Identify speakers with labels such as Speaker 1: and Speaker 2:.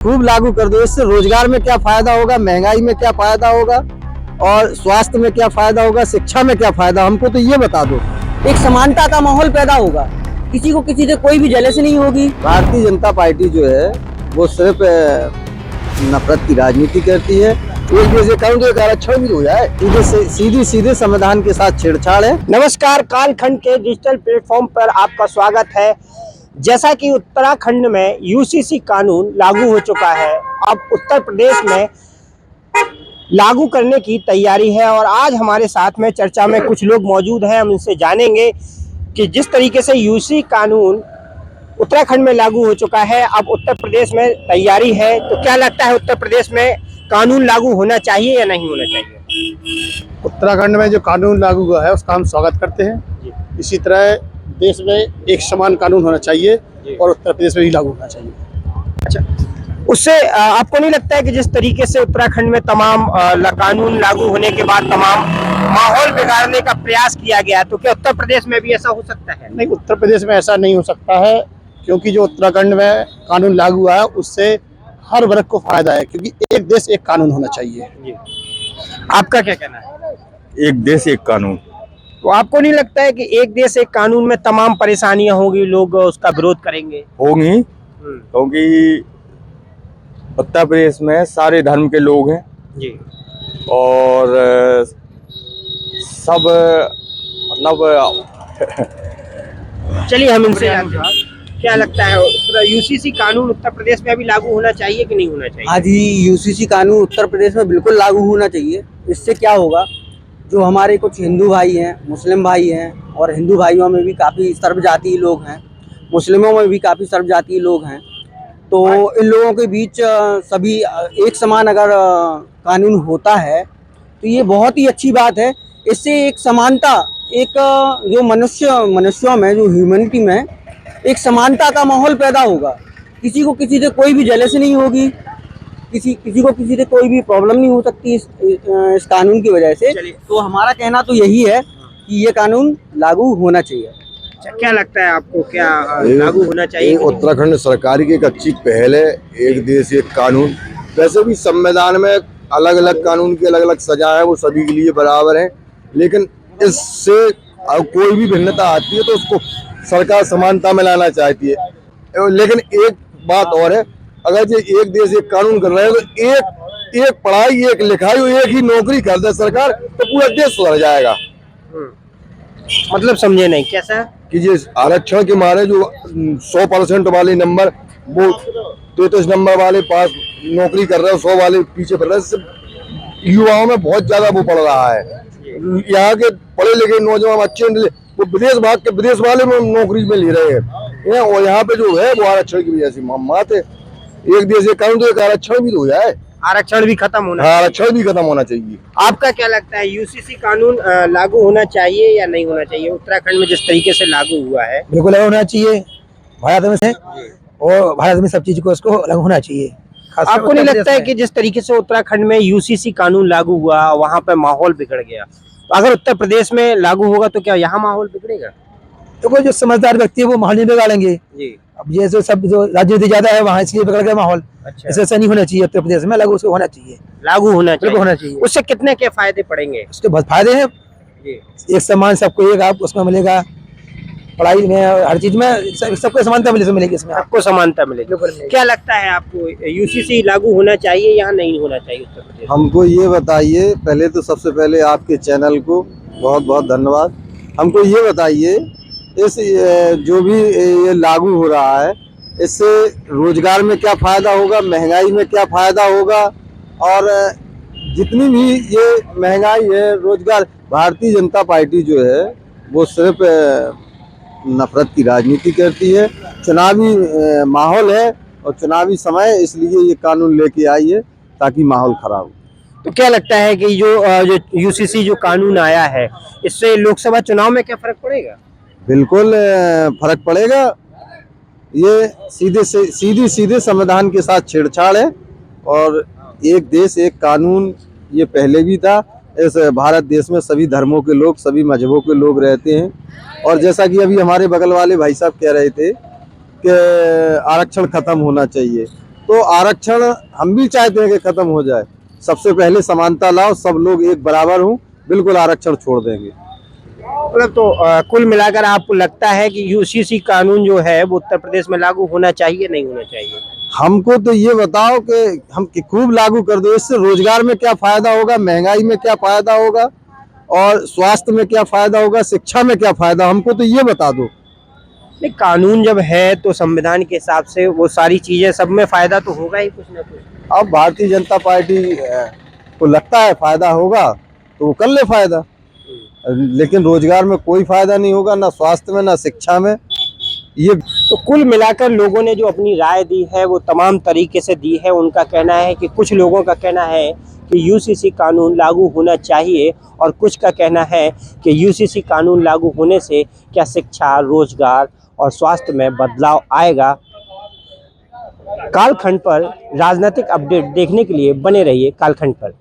Speaker 1: खूब लागू कर दो। इससे रोजगार में क्या फायदा होगा, महंगाई में क्या फायदा होगा, और स्वास्थ्य में क्या फायदा होगा, शिक्षा में क्या फायदा, हमको तो ये बता दो।
Speaker 2: एक समानता का माहौल पैदा होगा, किसी को किसी से कोई भी जेलसी नहीं होगी।
Speaker 1: भारतीय जनता पार्टी जो है वो सिर्फ नफरत की राजनीति करती है। एक जैसे कहूँ तो आरक्षण भी हो जाए, सीधे संविधान के साथ छेड़छाड़ है।
Speaker 2: नमस्कार, कालखंड के डिजिटल प्लेटफॉर्म पर आपका स्वागत है। जैसा कि उत्तराखंड में यूसीसी कानून लागू हो चुका है, अब उत्तर प्रदेश में लागू करने की तैयारी है और आज हमारे साथ में चर्चा में कुछ लोग मौजूद हैं। हम इनसे जानेंगे कि जिस तरीके से यूसीसी कानून उत्तराखंड में लागू हो चुका है, अब उत्तर प्रदेश में तैयारी है, तो क्या लगता है उत्तर प्रदेश में कानून लागू होना चाहिए या नहीं होना चाहिए?
Speaker 3: उत्तराखंड में जो कानून लागू हुआ है उसका हम स्वागत करते हैं। इसी तरह देश में एक समान कानून होना चाहिए और उत्तर प्रदेश में भी लागू होना चाहिए।
Speaker 2: अच्छा, उससे आपको नहीं लगता है कि जिस तरीके से उत्तराखंड में तमाम कानून लागू होने के बाद तमाम माहौल बिगाड़ने का प्रयास किया गया, तो क्या उत्तर प्रदेश में भी ऐसा हो सकता है?
Speaker 3: नहीं, उत्तर प्रदेश में ऐसा नहीं हो सकता है, क्योंकि जो उत्तराखंड में कानून लागू हुआ है उससे हर वर्ग को फायदा है, क्योंकि एक देश एक कानून होना चाहिए।
Speaker 2: आपका क्या कहना है?
Speaker 4: एक देश एक कानून।
Speaker 2: तो आपको नहीं लगता है कि एक देश एक कानून में तमाम परेशानियां होंगी, लोग उसका विरोध करेंगे?
Speaker 4: होंगी, क्योंकि उत्तर प्रदेश में सारे धर्म के लोग हैं
Speaker 2: जी,
Speaker 4: और सब मतलब
Speaker 2: चलिए हम इनसे जानते हैं, क्या लगता है यूसीसी कानून उत्तर प्रदेश में अभी लागू होना चाहिए कि नहीं होना चाहिए?
Speaker 5: हाँ जी, यूसीसी कानून उत्तर प्रदेश में बिल्कुल लागू होना चाहिए। इससे क्या होगा, जो हमारे कुछ हिंदू भाई हैं, मुस्लिम भाई हैं, और हिंदू भाइयों में भी काफ़ी सर्वजातीय लोग हैं, मुस्लिमों में भी काफ़ी सर्वजातीय लोग हैं, तो इन लोगों के बीच सभी एक समान अगर कानून होता है तो ये बहुत ही अच्छी बात है। इससे एक समानता, एक जो मनुष्यों में, जो ह्यूमैनिटी में एक समानता का माहौल पैदा होगा। किसी को किसी से कोई भी जेलसी नहीं होगी, किसी को किसी से कोई भी प्रॉब्लम नहीं हो सकती इस कानून की वजह से। तो हमारा कहना तो यही है कि ये कानून लागू होना चाहिए।
Speaker 2: अच्छा, क्या लगता है आपको, क्या लागू होना चाहिए?
Speaker 6: उत्तराखंड सरकार की एक अच्छी पहल है, एक देश एक कानून। वैसे भी संविधान में अलग अलग कानून की अलग अलग सजा है, वो सभी के लिए बराबर है, लेकिन इससे कोई भी भिन्नता आती है तो उसको सरकार समानता में लाना चाहती है। लेकिन एक बात और है, अगर ये एक देश एक कानून कर रहे हैं तो एक पढ़ाई, एक लिखाई, एक ही नौकरी कर दे सरकार तो पूरा देश सुधर जाएगा।
Speaker 2: मतलब समझे नहीं, कैसा?
Speaker 6: कि ये आरक्षण के मारे जो 100% वाले नंबर, वो 33 नंबर वाले पास नौकरी कर रहे हैं, 100 वाले पीछे पड़ रहे हैं। युवाओं में बहुत ज्यादा वो पड़ रहा है। यहाँ के पढ़े लिखे नौजवान अच्छे वो विदेश भाग के विदेश वाले नौकरी में ले रहे हैं, और यहाँ पे जो है वो आरक्षण की वजह से मात है। एक देश एक कानून, तो एक आरक्षण भी हो जाए,
Speaker 2: आरक्षण भी खत्म होना।
Speaker 6: हाँ, आरक्षण भी खत्म होना चाहिए।
Speaker 2: आपका क्या लगता है, यूसीसी कानून लागू होना चाहिए या नहीं होना चाहिए उत्तराखंड में जिस तरीके से लागू हुआ है?
Speaker 5: बिल्कुल लागू होना चाहिए। भारत में से और भारत में सब चीज को इसको लागू होना चाहिए।
Speaker 2: आपको नहीं लगता है कि जिस तरीके से उत्तराखंड में यूसीसी कानून लागू हुआ, वहाँ पे माहौल बिगड़ गया, तो अगर उत्तर प्रदेश में लागू होगा तो क्या यहाँ माहौल बिगड़ेगा?
Speaker 5: तो कोई जो समझदार व्यक्ति है वो माहौल नहीं बिगाड़ेंगे।
Speaker 2: जी,
Speaker 5: अब ये जो राजनीति ज्यादा है वहाँ, इसलिए बिगड़ गया माहौल।
Speaker 2: अच्छा,
Speaker 5: ऐसा नहीं होना चाहिए। उत्तर प्रदेश में लागू उसको होना चाहिए,
Speaker 2: लागू होना
Speaker 5: बिल्कुल होना चाहिए।
Speaker 2: उससे कितने के फायदे पड़ेंगे?
Speaker 5: उसके बहुत फायदे हैं।
Speaker 2: जी,
Speaker 5: एक समान सबको एक आप उसमें मिलेगा, पढ़ाई में, हर चीज में सबको समानता मिलेगी इसमें।
Speaker 2: आपको समानता मिलेगी। क्या लगता है आपको, यूसीसी लागू होना चाहिए या नहीं होना चाहिए उत्तर प्रदेश?
Speaker 1: हमको ये बताइए, पहले तो सबसे पहले आपके चैनल को बहुत बहुत धन्यवाद। हमको ये बताइए, इस जो भी ये लागू हो रहा है, इससे रोजगार में क्या फायदा होगा, महंगाई में क्या फायदा होगा, और जितनी भी ये महंगाई है, रोजगार, भारतीय जनता पार्टी जो है वो सिर्फ नफरत की राजनीति करती है। चुनावी माहौल है और चुनावी समय, इसलिए ये कानून लेके आई है ताकि माहौल खराब हो।
Speaker 2: तो क्या लगता है कि जो यूसीसी जो कानून आया है, इससे लोकसभा चुनाव में क्या फर्क पड़ेगा?
Speaker 1: बिल्कुल फर्क पड़ेगा। ये सीधे संविधान के साथ छेड़छाड़ है, और एक देश एक कानून ये पहले भी था। इस भारत देश में सभी धर्मों के लोग, सभी मजहबों के लोग रहते हैं, और जैसा कि अभी हमारे बगल वाले भाई साहब कह रहे थे कि आरक्षण खत्म होना चाहिए, तो आरक्षण हम भी चाहते हैं कि खत्म हो जाए। सबसे पहले समानता लाओ, सब लोग एक बराबर हों, बिल्कुल आरक्षण छोड़ देंगे।
Speaker 2: मतलब तो कुल मिलाकर आपको लगता है कि यूसीसी कानून जो है वो उत्तर प्रदेश में लागू होना चाहिए, नहीं होना चाहिए?
Speaker 1: हमको तो ये बताओ कि हम कि खूब लागू कर दो। इससे रोजगार में क्या फायदा होगा, महंगाई में क्या फायदा होगा, और स्वास्थ्य में क्या फायदा होगा, शिक्षा में क्या फायदा, हमको तो ये बता दो।
Speaker 2: नहीं, कानून जब है तो संविधान के हिसाब से वो सारी चीजें, सब में फायदा तो होगा ही कुछ ना कुछ।
Speaker 1: अब भारतीय जनता पार्टी को लगता है फायदा होगा तो वो कर ले फायदा, लेकिन रोजगार में कोई फायदा नहीं होगा, ना स्वास्थ्य में, ना शिक्षा में। ये
Speaker 2: तो कुल मिलाकर लोगों ने जो अपनी राय दी है वो तमाम तरीके से दी है। उनका कहना है कि कुछ लोगों का कहना है कि यूसीसी कानून लागू होना चाहिए, और कुछ का कहना है कि यूसीसी कानून लागू होने से क्या शिक्षा, रोजगार और स्वास्थ्य में बदलाव आएगा। कालखंड पर राजनीतिक अपडेट देखने के लिए बने रहिए कालखंड पर।